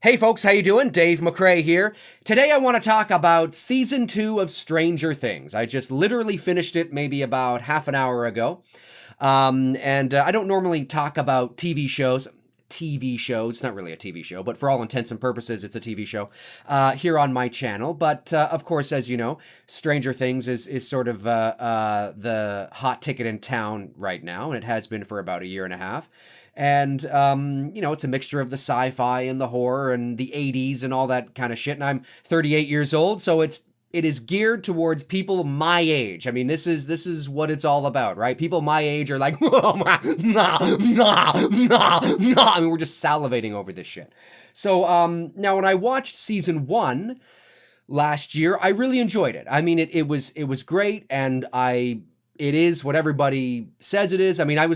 Hey folks, how you doing? Dave McCrae here. Today I want to talk about season 2 of Stranger Things. I just literally finished it maybe about half an hour ago. And I don't normally talk about TV shows. TV shows, it's not really a TV show, but for all intents and purposes, it's a TV show here on my channel. But of course, as you know, Stranger Things is sort of the hot ticket in town right now, and it has been for about a year and a half. And, it's a mixture of the sci-fi and the horror and the 80s and all that kind of shit. And I'm 38 years old, so it is geared towards people my age. I mean, this is what it's all about, right? People my age are like, nah. I mean, we're just salivating over this shit. So, now when I watched season 1 last year, I really enjoyed it. I mean, it was great, and it is what everybody says it is. I mean, I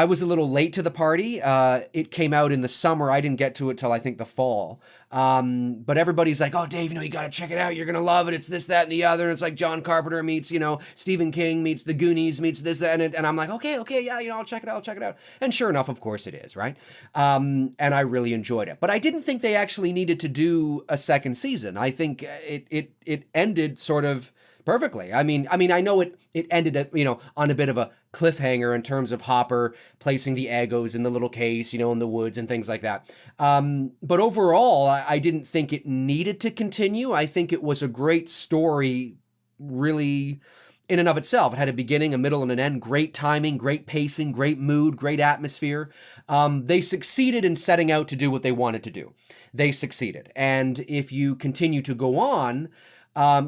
was a little late to the party. It came out in the summer. I didn't get to it till I think the fall. But everybody's like, oh, Dave, you got to check it out. You're going to love it. It's this, that, and the other. And it's like John Carpenter meets, Stephen King meets The Goonies meets this, and I'm like, okay, yeah, I'll check it out. And sure enough, of course it is, right? And I really enjoyed it. But I didn't think they actually needed to do a second season. I think it ended sort of perfectly. I mean, I know it ended at, on a bit of a cliffhanger in terms of Hopper placing the Eggos in the little case, in the woods and things like that. But overall, I didn't think it needed to continue. I think it was a great story, really, in and of itself. It had a beginning, a middle, and an end. Great timing, great pacing, great mood, great atmosphere. They succeeded in setting out to do what they wanted to do. They succeeded. And if you continue to go on,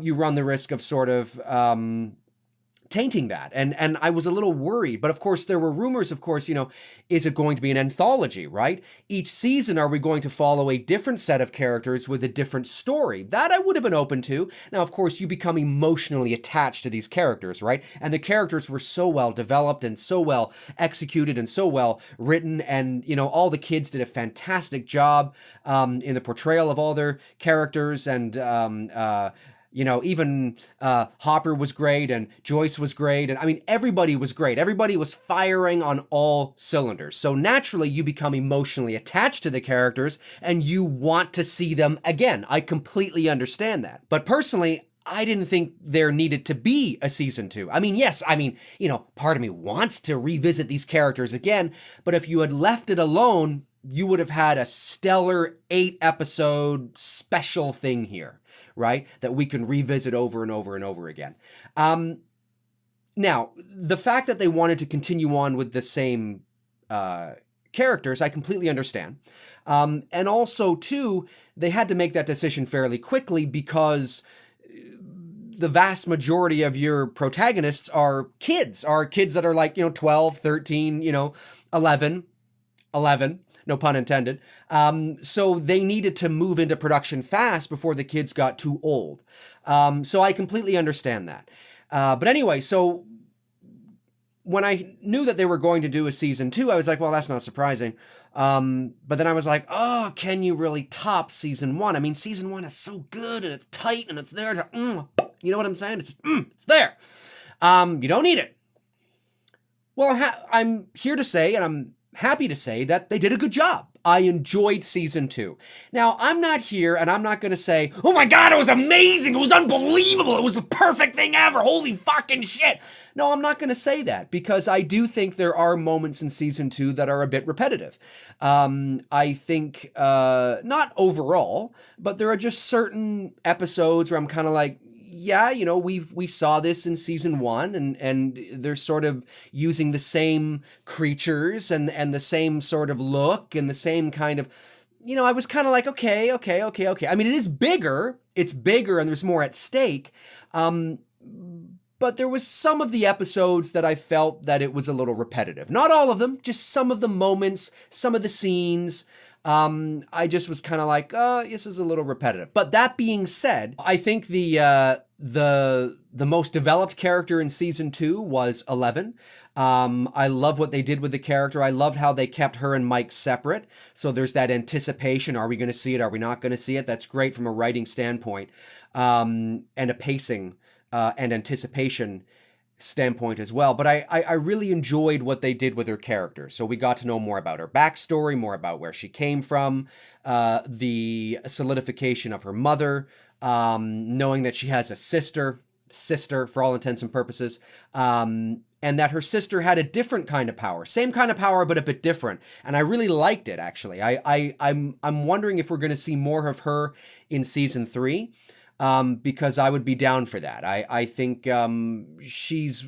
you run the risk of sort of tainting that. And I was a little worried. But of course, there were rumors, of course, is it going to be an anthology, right? Each season, are we going to follow a different set of characters with a different story? That I would have been open to. Now, of course, you become emotionally attached to these characters, right? And the characters were so well developed and so well executed and so well written. And, all the kids did a fantastic job in the portrayal of all their characters. And, even Hopper was great, and Joyce was great, and I mean, everybody was great. Everybody was firing on all cylinders. So naturally, you become emotionally attached to the characters, and you want to see them again. I completely understand that. But personally, I didn't think there needed to be a season 2. I mean, yes, part of me wants to revisit these characters again, but if you had left it alone, you would have had a stellar 8-episode special thing here, right? That we can revisit over and over and over again. Now, the fact that they wanted to continue on with the same characters, I completely understand. And also, too, they had to make that decision fairly quickly because the vast majority of your protagonists are kids that are like, 12, 13, 11, no pun intended. So they needed to move into production fast before the kids got too old. So I completely understand that. But anyway, so when I knew that they were going to do a season 2, I was like, well, that's not surprising. But then I was like, oh, can you really top season 1? I mean, season 1 is so good and it's tight and it's there to, you know what I'm saying? It's just, it's there. You don't need it. Well, I'm here to say, and I'm happy to say, that they did a good job. I enjoyed season 2. Now, I'm not here and I'm not going to say, oh my God, it was amazing. It was unbelievable. It was the perfect thing ever. Holy fucking shit. No, I'm not going to say that because I do think there are moments in season 2 that are a bit repetitive. I think, not overall, but there are just certain episodes where I'm kind of like, yeah, we saw this in season 1 and they're sort of using the same creatures and the same sort of look and the same kind of, I was kind of like, okay. I mean, it's bigger and there's more at stake. But there was some of the episodes that I felt that it was a little repetitive. Not all of them, just some of the moments, some of the scenes. I just was kind of like, this is a little repetitive. But that being said, I think the most developed character in season 2 was 11. I love what they did with the character. I loved how they kept her and Mike separate. So there's that anticipation. Are we going to see it? Are we not going to see it? That's great from a writing standpoint, and a pacing and anticipation standpoint as well. But I really enjoyed what they did with her character. So we got to know more about her backstory, more about where she came from, the solidification of her mother, knowing that she has a sister for all intents and purposes, and that her sister had a different kind of power, same kind of power, but a bit different. And I really liked it, actually. I'm wondering if we're going to see more of her in season 3. Because I would be down for that. I think she's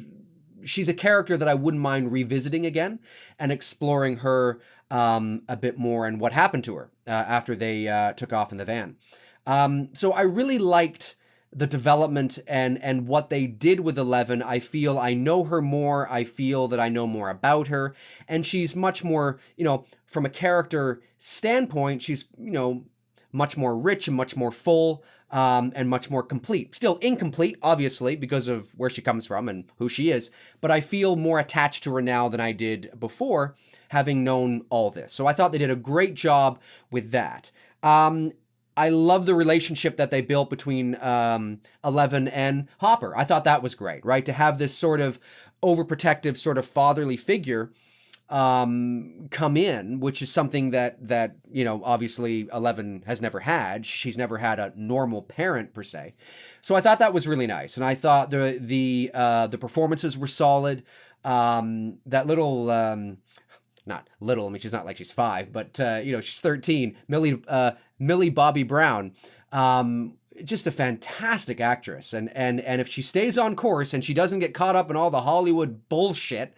a character that I wouldn't mind revisiting again and exploring her a bit more and what happened to her after they took off in the van. So I really liked the development and what they did with 11. I feel I know her more. I feel that I know more about her. And she's much more, from a character standpoint, she's, much more rich and much more full, and much more complete. Still incomplete, obviously, because of where she comes from and who she is, but I feel more attached to her now than I did before, having known all this. So I thought they did a great job with that. I love the relationship that they built between 11 and Hopper. I thought that was great, right? To have this sort of overprotective, sort of fatherly figure come in, which is something that obviously 11 has never had. She's never had a normal parent per se. So I thought that was really nice, and I thought the performances were solid. That little, not little, I mean, she's not like she's 5, but she's 13. Millie Bobby Brown. Just a fantastic actress, and if she stays on course and she doesn't get caught up in all the Hollywood bullshit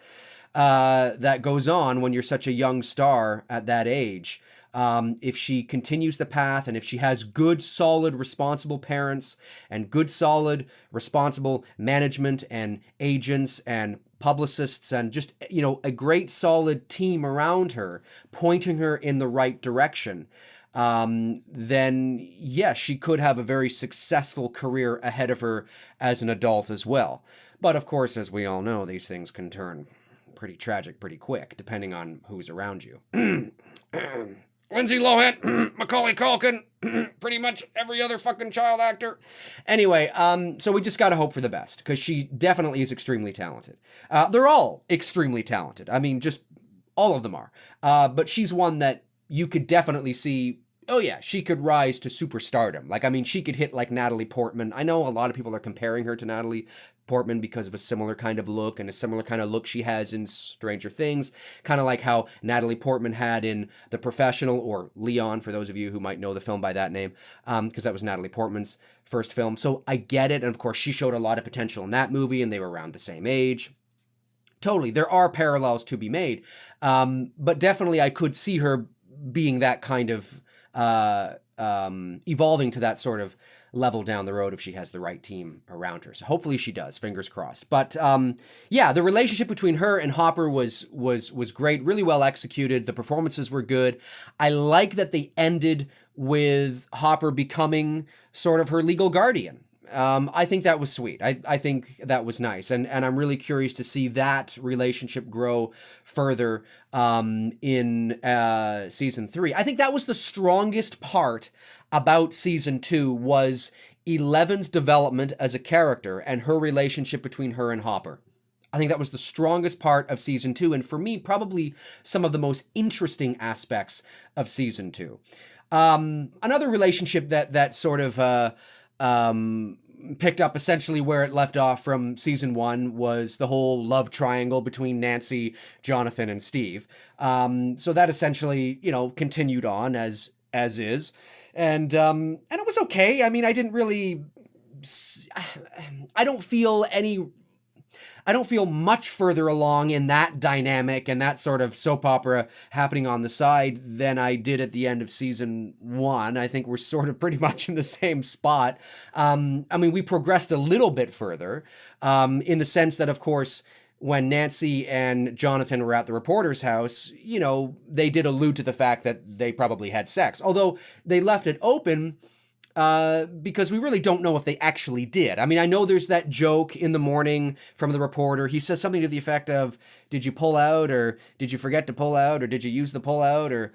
that goes on when you're such a young star at that age. If she continues the path, and if she has good, solid, responsible parents and good, solid, responsible management and agents and publicists and just, a great, solid team around her, pointing her in the right direction, then yes, she could have a very successful career ahead of her as an adult as well. But of course, as we all know, these things can turn pretty tragic pretty quick, depending on who's around you. Lindsay Lohan, Macaulay Culkin, pretty much every other fucking child actor. Anyway, so we just gotta hope for the best, because she definitely is extremely talented. They're all extremely talented. I mean, just all of them are. But she's one that you could definitely see, oh yeah, she could rise to superstardom. Like, I mean, she could hit like Natalie Portman. I know a lot of people are comparing her to Natalie Portman because of a similar kind of look and a similar kind of look she has in Stranger Things, kind of like how Natalie Portman had in The Professional, or Leon, for those of you who might know the film by that name, because that was Natalie Portman's first film. So I get it, and of course she showed a lot of potential in that movie, and they were around the same age. Totally, there are parallels to be made, but definitely I could see her being that kind of evolving to that sort of level down the road if she has the right team around her. So hopefully she does, fingers crossed. But yeah, the relationship between her and Hopper was great, really well executed. The performances were good. I like that they ended with Hopper becoming sort of her legal guardian. I think that was sweet. I think that was nice. And I'm really curious to see that relationship grow further in season 3. I think that was the strongest part about season 2, was 11's development as a character and her relationship between her and Hopper. I think that was the strongest part of season 2, and for me, probably some of the most interesting aspects of season 2. Another relationship that sort of picked up essentially where it left off from season 1 was the whole love triangle between Nancy, Jonathan, and Steve. So that essentially, continued on as is. And it was okay. I mean, I don't feel much further along in that dynamic and that sort of soap opera happening on the side than I did at the end of season 1. I think we're sort of pretty much in the same spot. I mean, we progressed a little bit further, in the sense that, of course, when Nancy and Jonathan were at the reporter's house, they did allude to the fact that they probably had sex, although they left it open because we really don't know if they actually did. I mean, I know there's that joke in the morning from the reporter. He says something to the effect of, did you pull out, or did you forget to pull out, or did you use the pull out, or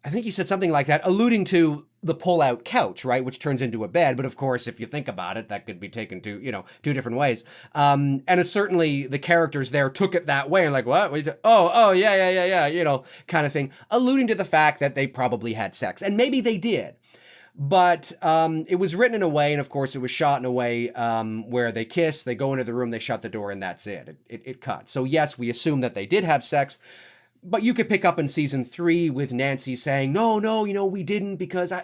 I think he said something like that, alluding to the pull-out couch, right, which turns into a bed. But of course, if you think about it, that could be taken to, two different ways. And it's certainly the characters there took it that way and like, what? Oh, yeah, kind of thing, alluding to the fact that they probably had sex, and maybe they did. But it was written in a way, and of course it was shot in a way where they kiss, they go into the room, they shut the door, and that's it. It cut. So yes, we assume that they did have sex, but you could pick up in season 3 with Nancy saying, no, we didn't, because I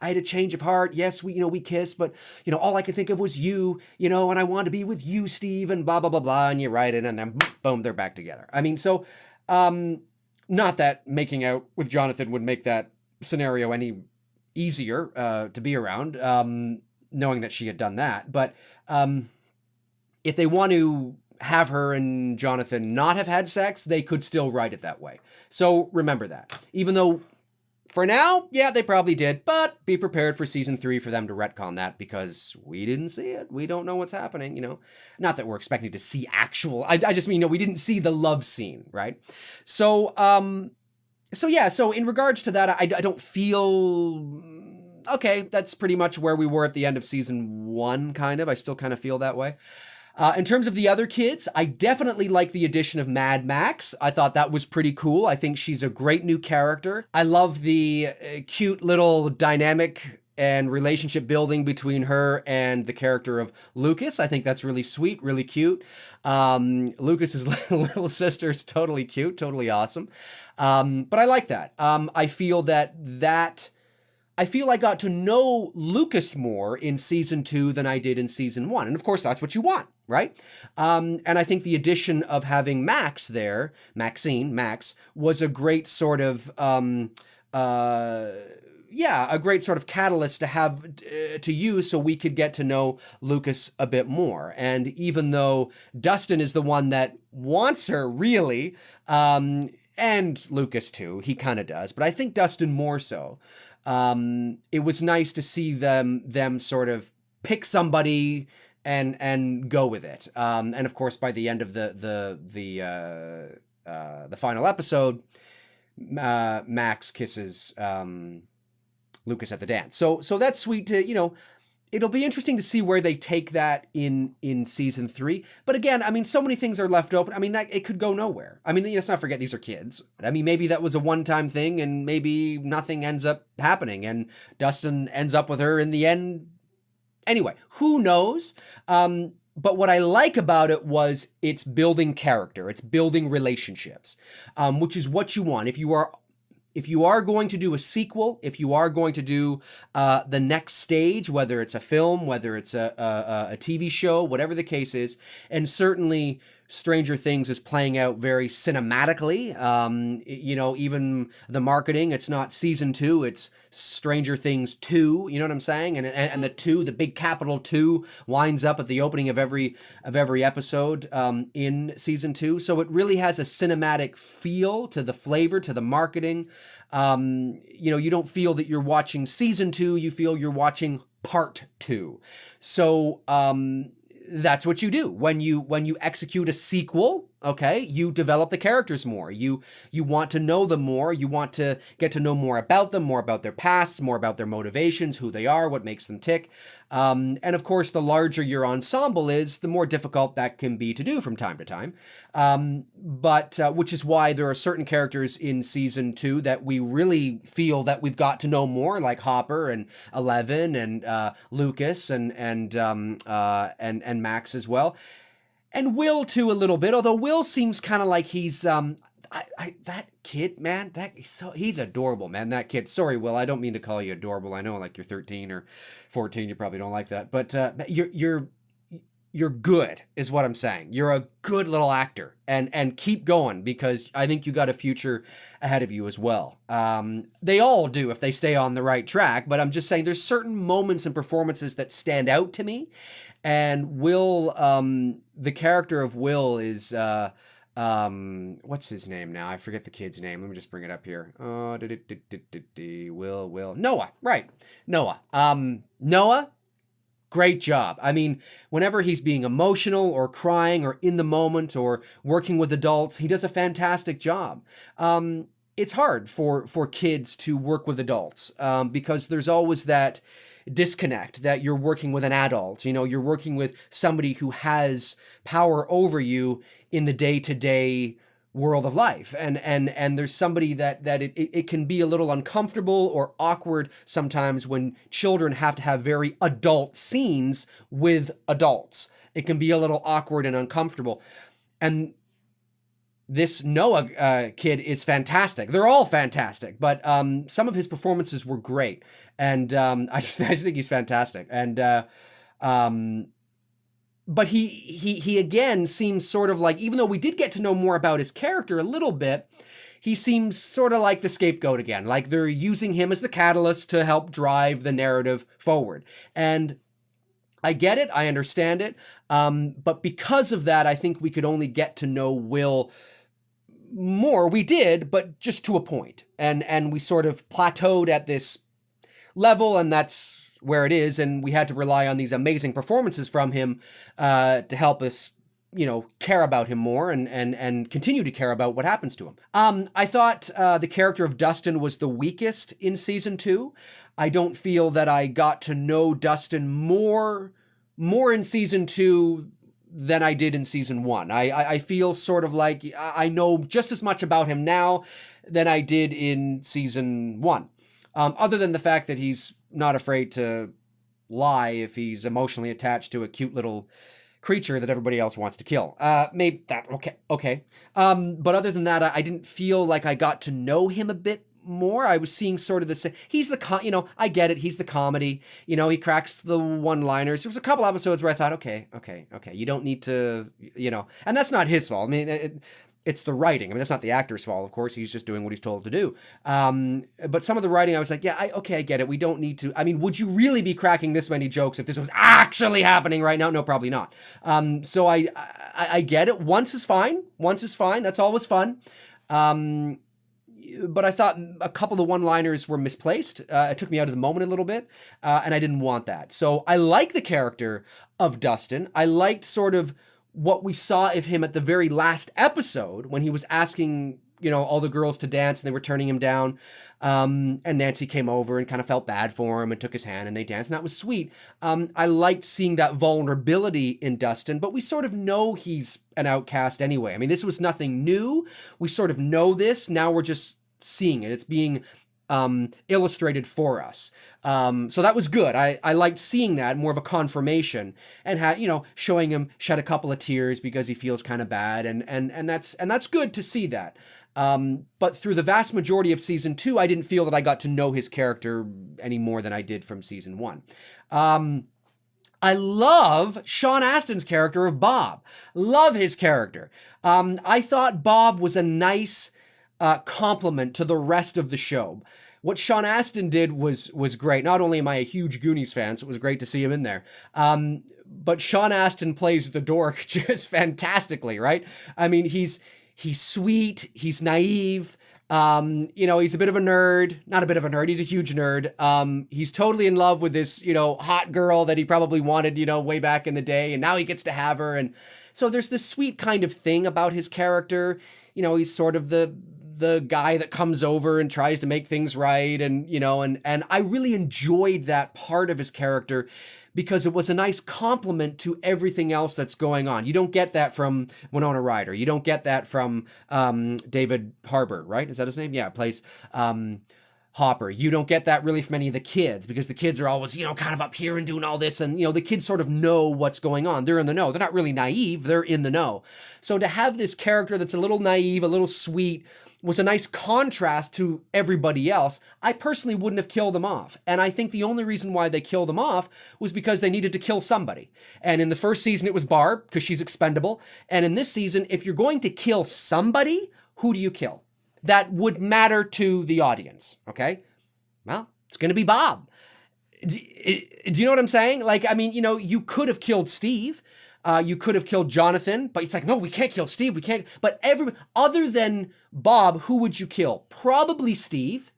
had a change of heart. Yes, we kissed, but all I could think of was you, and I wanted to be with you, Steve, and blah blah blah blah. And you write it, and then boom, they're back together. I mean, so not that making out with Jonathan would make that scenario any easier to be around, knowing that she had done that. But if they want to have her and Jonathan not have had sex, they could still write it that way. So remember that. Even though for now, yeah, they probably did, but be prepared for season 3 for them to retcon that, because we didn't see it. We don't know what's happening, Not that we're expecting to see actual, I just mean, we didn't see the love scene, right? So in regards to that, I don't feel, okay, that's pretty much where we were at the end of season 1, kind of. I still kind of feel that way. In terms of the other kids, I definitely like the addition of Mad Max. I thought that was pretty cool. I think she's a great new character. I love the cute little dynamic and relationship building between her and the character of Lucas. I think that's really sweet, really cute. Lucas's little sister's totally cute, totally awesome. But I like that. I feel I feel I got to know Lucas more in season 2 than I did in season 1. And of course, that's what you want, right? And I think the addition of having Max there, Max, was a great sort of, a great sort of catalyst to have to use so we could get to know Lucas a bit more. And even though Dustin is the one that wants her, really, and Lucas too, he kind of does, but I think Dustin more so. It was nice to see them sort of pick somebody and go with it. And of course, by the end of the final episode, Max kisses Lucas at the dance. So that's sweet to, it'll be interesting to see where they take that in season 3. But again, I mean, so many things are left open. I mean, that it could go nowhere. I mean, let's not forget these are kids. I mean, maybe that was a one-time thing, and maybe nothing ends up happening, and Dustin ends up with her in the end. Anyway, who knows? But what I like about it was it's building character, it's building relationships, which is what you want. If you are going to do a sequel, if you are going to do the next stage, whether it's a film, whether it's a TV show, whatever the case is, and certainly Stranger Things is playing out very cinematically. Even the marketing, it's not season 2, it's Stranger Things 2, you know what I'm saying? And the 2, the big capital 2, winds up at the opening of every episode in season 2. So it really has a cinematic feel to the flavor, to the marketing. You don't feel that you're watching season 2, you feel you're watching part 2. So that's what you do when you execute a sequel. Okay, you develop the characters more. You want to know them more. You want to get to know more about them, more about their pasts, more about their motivations, who they are, what makes them tick. And of course, the larger your ensemble is, the more difficult that can be to do from time to time. But which is why there are certain characters in season 2 that we really feel that we've got to know more, like Hopper and Eleven and Lucas and Max as well. And Will too a little bit, although Will seems kind of like he's that kid, man, he's adorable, man. That kid. Sorry, Will, I don't mean to call you adorable. I know, like, you're 13 or 14, you probably don't like that, but you're good, is what I'm saying. You're a good little actor, and keep going, because I think you got a future ahead of you as well. They all do if they stay on the right track, but I'm just saying there's certain moments and performances that stand out to me. And Will, the character of Will is, what's his name now? I forget the kid's name. Let me just bring it up here. Will. Noah, right. Noah. Noah, great job. I mean, whenever he's being emotional or crying or in the moment or working with adults, he does a fantastic job. it's hard for kids to work with adults, because there's always that disconnect that you're working with an adult. You're working with somebody who has power over you in the day-to-day world of life, and there's somebody that it can be a little uncomfortable or awkward sometimes when children have to have very adult scenes with adults. It can be a little awkward and uncomfortable. And this Noah kid is fantastic. They're all fantastic, but some of his performances were great, and I just think he's fantastic. And but he again seems sort of like, even though we did get to know more about his character a little bit, he seems sort of like the scapegoat again. Like they're using him as the catalyst to help drive the narrative forward. And I get it, I understand it, but because of that, I think we could only get to know Will more. We did, but just to a point. And we sort of plateaued at this level, and that's where it is. And we had to rely on these amazing performances from him to help us, care about him more and continue to care about what happens to him. I thought the character of Dustin was the weakest in season 2. I don't feel that I got to know Dustin more in season 2 than I did in season 1. I feel sort of like I know just as much about him now than I did in season 1. Other than the fact that he's not afraid to lie if he's emotionally attached to a cute little creature that everybody else wants to kill. Maybe that, okay. But other than that, I didn't feel like I got to know him a bit more. I was seeing sort of the same. He's the I get it. He's the comedy. He cracks the one-liners. There was a couple episodes where I thought, okay. You don't need to, and that's not his fault. I mean, it's the writing. I mean, that's not the actor's fault, of course. He's just doing what he's told to do. But some of the writing, I was like, yeah, I get it. We don't need to. I mean, would you really be cracking this many jokes if this was actually happening right now? No, probably not. So I get it. Once is fine. That's always fun. But I thought a couple of the one-liners were misplaced. It took me out of the moment a little bit, and I didn't want that. So I like the character of Dustin. I liked sort of what we saw of him at the very last episode when he was asking, all the girls to dance and they were turning him down. And Nancy came over and kind of felt bad for him and took his hand and they danced, and that was sweet. I liked seeing that vulnerability in Dustin, but we sort of know he's an outcast anyway. I mean, this was nothing new. We sort of know this. Now we're just seeing it. It's being illustrated for us. So that was good. I liked seeing that, more of a confirmation, and showing him shed a couple of tears because he feels kind of bad. And that's good to see that. But through the vast majority of season 2, I didn't feel that I got to know his character any more than I did from season 1. I love Sean Astin's character of Bob. Love his character. I thought Bob was a nice compliment to the rest of the show. What Sean Astin did was great. Not only am I a huge Goonies fan, so it was great to see him in there, but Sean Astin plays the dork just fantastically, right? I mean, he's sweet, he's naive, he's a bit of a nerd. Not a bit of a nerd, he's a huge nerd. He's totally in love with this, hot girl that he probably wanted, way back in the day, and now he gets to have her. And so there's this sweet kind of thing about his character. He's sort of the guy that comes over and tries to make things right. And I really enjoyed that part of his character because it was a nice complement to everything else that's going on. You don't get that from Winona Ryder. You don't get that from David Harbour, right? Is that his name? Yeah, plays Hopper. You don't get that really from any of the kids, because the kids are always, kind of up here and doing all this. And, the kids sort of know what's going on. They're in the know. They're not really naive. They're in the know. So to have this character that's a little naive, a little sweet, was a nice contrast to everybody else. I personally wouldn't have killed them off. And I think the only reason why they killed them off was because they needed to kill somebody. And in the first season, it was Barb, because she's expendable. And in this season, if you're going to kill somebody, who do you kill? That would matter to the audience, okay? Well, it's going to be Bob. Do you know what I'm saying? Like, I mean, you could have killed Steve. You could have killed Jonathan, but it's like, no, we can't kill Steve. We can't. But other than Bob, who would you kill? Probably Steve.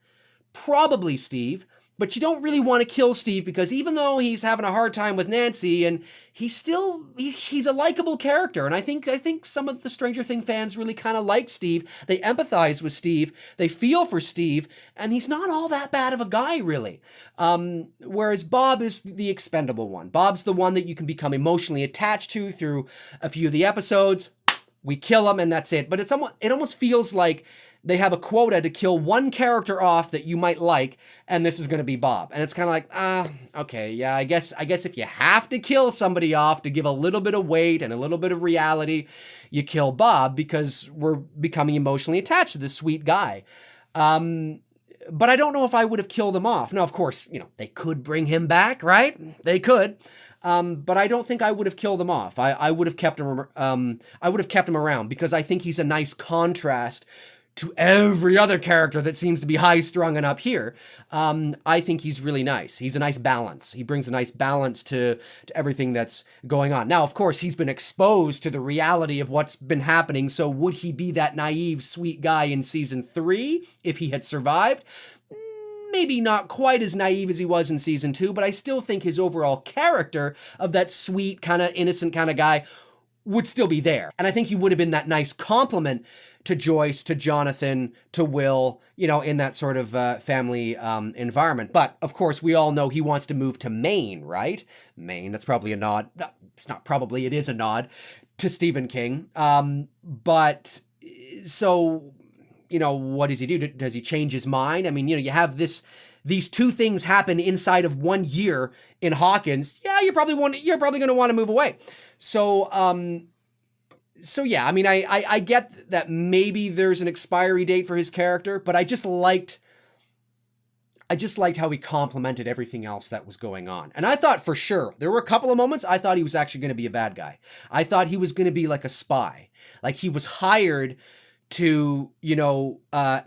but you don't really want to kill Steve because even though he's having a hard time with Nancy, and he's a likable character, and I think some of the Stranger Things fans really kind of like Steve. They empathize with Steve, they feel for Steve, and he's not all that bad of a guy, really. Whereas Bob is the expendable one. Bob's the one that you can become emotionally attached to through a few of the episodes. We kill him and that's it. But it almost feels like they have a quota to kill one character off that you might like, and this is going to be Bob. And it's kind of like, okay, yeah, I guess if you have to kill somebody off to give a little bit of weight and a little bit of reality, you kill Bob because we're becoming emotionally attached to this sweet guy. But I don't know if I would have killed him off. Now, of course, they could bring him back, right? They could. But I don't think I would have killed him off. I would have kept him. I would have kept him around because I think he's a nice contrast to every other character that seems to be high-strung and up here. I think he's really nice. He's a nice balance. He brings a nice balance to everything that's going on. Now, of course, he's been exposed to the reality of what's been happening, so would he be that naive, sweet guy in season 3 if he had survived? Maybe not quite as naive as he was in season 2, but I still think his overall character of that sweet, kind of innocent kind of guy would still be there. And I think he would have been that nice complement to Joyce, to Jonathan, to Will, in that sort of family environment. But, of course, we all know he wants to move to Maine, right? Maine, that's probably a nod. No, it's not probably, it is a nod to Stephen King. But, so, what does he do? Does he change his mind? I mean, you have these two things happen inside of 1 year in Hawkins. Yeah, you're probably going to want to move away. So yeah, I mean, I get that maybe there's an expiry date for his character, but I just liked how he complemented everything else that was going on. And I thought for sure, there were a couple of moments I thought he was actually going to be a bad guy. I thought he was going to be like a spy. Like he was hired to,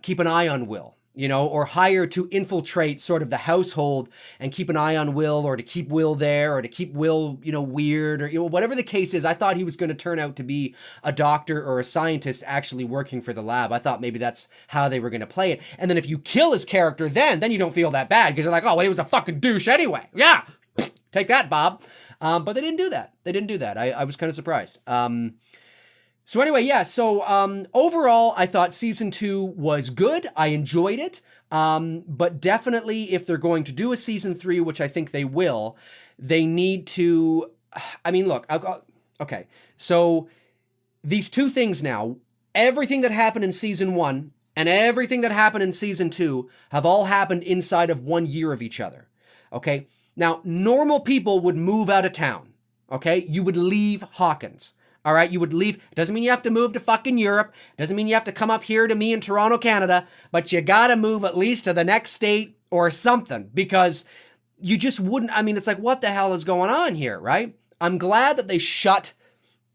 keep an eye on Will, or hired to infiltrate sort of the household and keep an eye on Will, or to keep Will there, or to keep Will, weird, or, whatever the case is. I thought he was going to turn out to be a doctor or a scientist actually working for the lab. I thought maybe that's how they were going to play it. And then if you kill his character, then you don't feel that bad because you're like, oh, well, he was a fucking douche anyway. Yeah, take that, Bob. But they didn't do that. I was kind of surprised. So anyway, yeah, so overall, I thought season 2 was good. I enjoyed it. But definitely, if they're going to do a season 3, which I think they will, they need to, I mean, look, okay, so these two things now, everything that happened in season 1 and everything that happened in season 2 have all happened inside of 1 year of each other, okay? Now, normal people would move out of town, okay? You would leave Hawkins. All right, you would leave. It doesn't mean you have to move to fucking Europe. It doesn't mean you have to come up here to me in Toronto, Canada, but you gotta move at least to the next state or something because you just wouldn't. I mean, it's like, what the hell is going on here, right? I'm glad that they shut,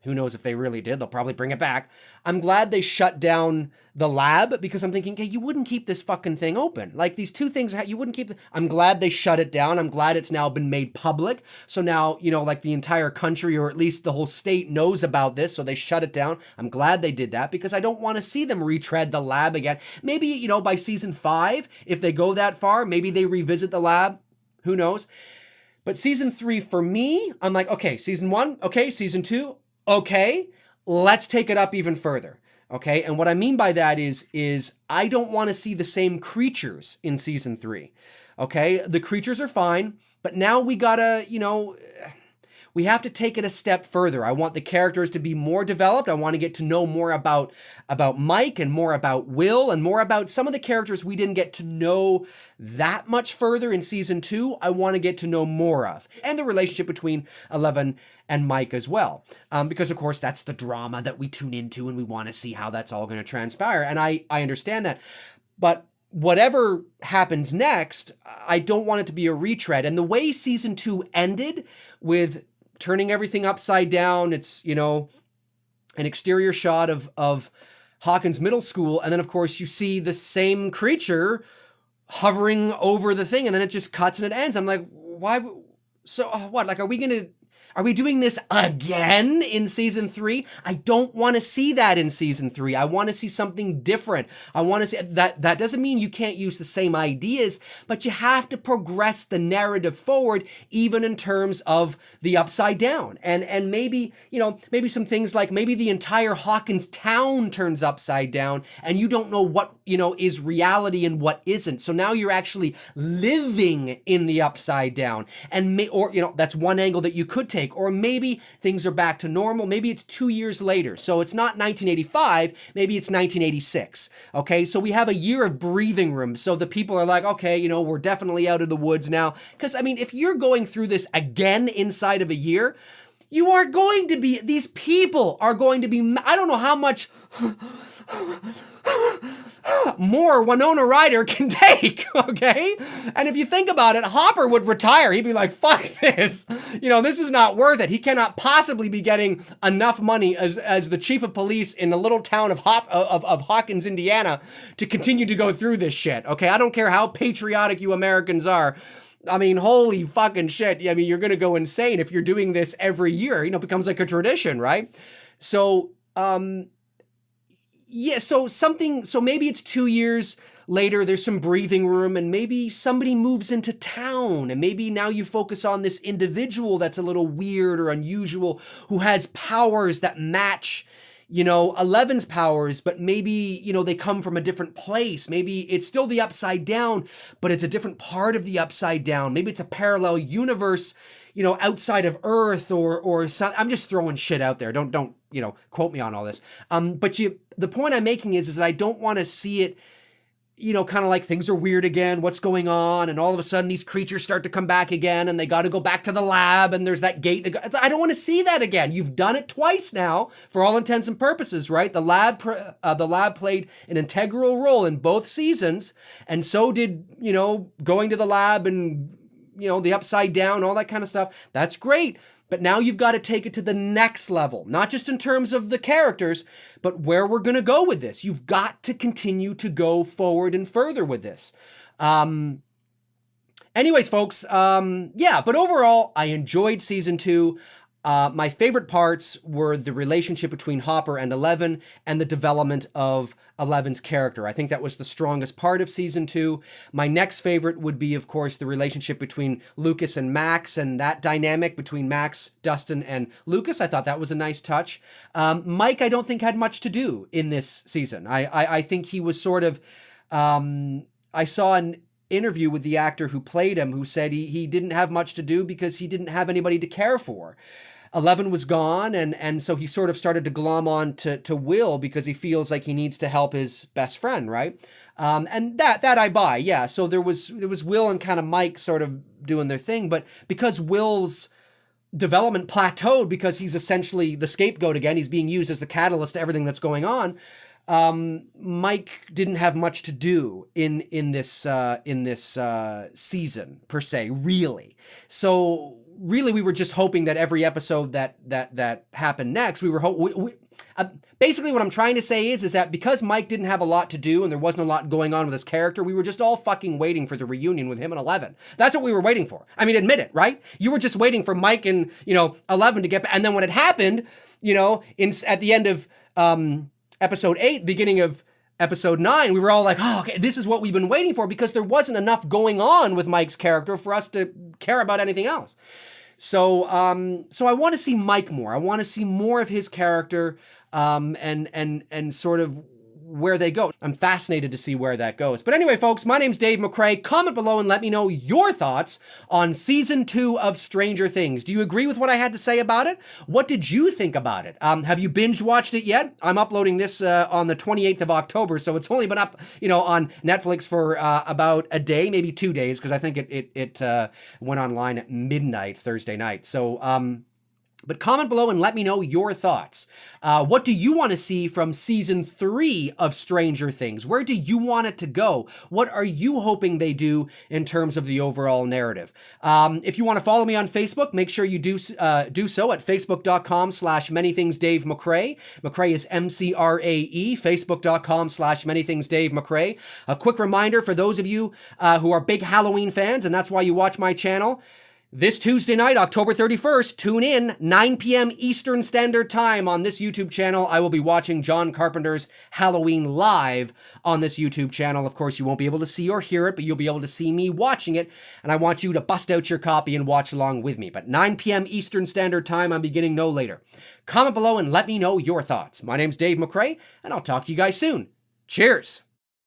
who knows if they really did, they'll probably bring it back. I'm glad they shut down the lab because I'm thinking, hey, you wouldn't keep this fucking thing open. Like these two things, you wouldn't keep. I'm glad they shut it down. I'm glad it's now been made public. So now, like the entire country or at least the whole state knows about this. So they shut it down. I'm glad they did that because I don't want to see them retread the lab again. Maybe, by season 5, if they go that far, maybe they revisit the lab. Who knows? But season 3 for me, I'm like, okay, season 1, okay, season 2, okay, let's take it up even further. Okay, and what I mean by that is I don't want to see the same creatures in season 3. Okay, the creatures are fine, but now we gotta, we have to take it a step further. I want the characters to be more developed. I want to get to know more about Mike and more about Will and more about some of the characters we didn't get to know that much further in season 2. I want to get to know more of. And the relationship between Eleven and Mike as well. Because, of course, that's the drama that we tune into and we want to see how that's all going to transpire. And I understand that. But whatever happens next, I don't want it to be a retread. And the way season 2 ended with turning everything upside down, it's, an exterior shot of Hawkins Middle School. And then, of course, you see the same creature hovering over the thing. And then it just cuts and it ends. I'm like, why? So what? Like, are Are we doing this again in season 3? I don't want to see that in season 3. I want to see something different. I want to see that. That doesn't mean you can't use the same ideas, but you have to progress the narrative forward, even in terms of the Upside Down. And maybe, maybe some things like maybe the entire Hawkins town turns upside down and you don't know what, is reality and what isn't. So now you're actually living in the Upside Down. And that's one angle that you could take. Or maybe things are back to normal. Maybe it's 2 years later. So it's not 1985, maybe it's 1986. Okay, so we have a year of breathing room. So the people are like, okay, we're definitely out of the woods now. Because, if you're going through this again inside of a year, these people are going to be, I don't know how much more Winona Ryder can take, okay? And if you think about it, Hopper would retire. He'd be like, fuck this. This is not worth it. He cannot possibly be getting enough money as the chief of police in the little town of Hawkins, Indiana, to continue to go through this shit, okay? I don't care how patriotic you Americans are. Holy fucking shit. You're going to go insane if you're doing this every year. It becomes like a tradition, right? So, so maybe it's 2 years later, there's some breathing room, and maybe somebody moves into town, and maybe now you focus on this individual that's a little weird or unusual, who has powers that match, 11's powers, but maybe, they come from a different place. Maybe it's still the Upside Down, but it's a different part of the Upside Down. Maybe it's a parallel universe, outside of Earth or some, I'm just throwing shit out there. Don't quote me on all this. But the point I'm making is that I don't want to see it, kind of like things are weird again, what's going on, and all of a sudden these creatures start to come back again, and they got to go back to the lab, and there's that gate. I don't want to see that again. You've done it twice now, for all intents and purposes, right? The lab played an integral role in both seasons, and so did, going to the lab and, the Upside Down, all that kind of stuff. That's great. But now you've got to take it to the next level, not just in terms of the characters, but where we're going to go with this. You've got to continue to go forward and further with this. Anyways, folks, but overall, I enjoyed season 2. My favorite parts were the relationship between Hopper and 11 and the development of 11's character. I think that was the strongest part of season 2. My next favorite would be, of course, the relationship between Lucas and Max, and that dynamic between Max, Dustin, and Lucas. I thought that was a nice touch. Mike, I don't think had much to do in this season. I think he was sort of, I saw an interview with the actor who played him who said he didn't have much to do because he didn't have anybody to care for. 11 was gone, and so he sort of started to glom on to Will because he feels like he needs to help his best friend, right? And that I buy, yeah. So there was Will and kind of Mike sort of doing their thing, but because Will's development plateaued because he's essentially the scapegoat again, he's being used as the catalyst to everything that's going on. Mike didn't have much to do in this season per se, really. So really, we were just hoping that every episode that happened next, we were basically what I'm trying to say is that because Mike didn't have a lot to do and there wasn't a lot going on with his character, we were just all fucking waiting for the reunion with him and 11. That's what we were waiting for. Admit it, right? You were just waiting for Mike and 11 to get back, and then when it happened, at the end of episode 8, beginning of episode 9, we were all like, oh, okay, this is what we've been waiting for, because there wasn't enough going on with Mike's character for us to care about anything else. So I want to see Mike more. I want to see more of his character, and sort of where they go. I'm fascinated to see where that goes. But anyway, folks, my name's Dave McCrae. Comment below and let me know your thoughts on season 2 of Stranger Things. Do you agree with what I had to say about it? What did you think about it? Have you binge watched it yet? I'm uploading this on the 28th of October, so it's only been up, on Netflix for about a day, maybe 2 days, because I think it went online at midnight Thursday night. So, but comment below and let me know your thoughts. What do you want to see from season 3 of Stranger Things? Where do you want it to go? What are you hoping they do in terms of the overall narrative? If you want to follow me on Facebook, make sure you do so at facebook.com/manythingsdavemccrae. McCrae is MCRAE, facebook.com/manythingsdavemccrae. A quick reminder for those of you who are big Halloween fans, and that's why you watch my channel, This Tuesday night, October 31st, tune in, 9 p.m. Eastern Standard Time on this YouTube channel. I will be watching John Carpenter's Halloween live on this YouTube channel. Of course, you won't be able to see or hear it, but you'll be able to see me watching it, and I want you to bust out your copy and watch along with me. But 9 p.m. Eastern Standard Time, I'm beginning no later. Comment below and let me know your thoughts. My name's Dave McCrae, and I'll talk to you guys soon. Cheers!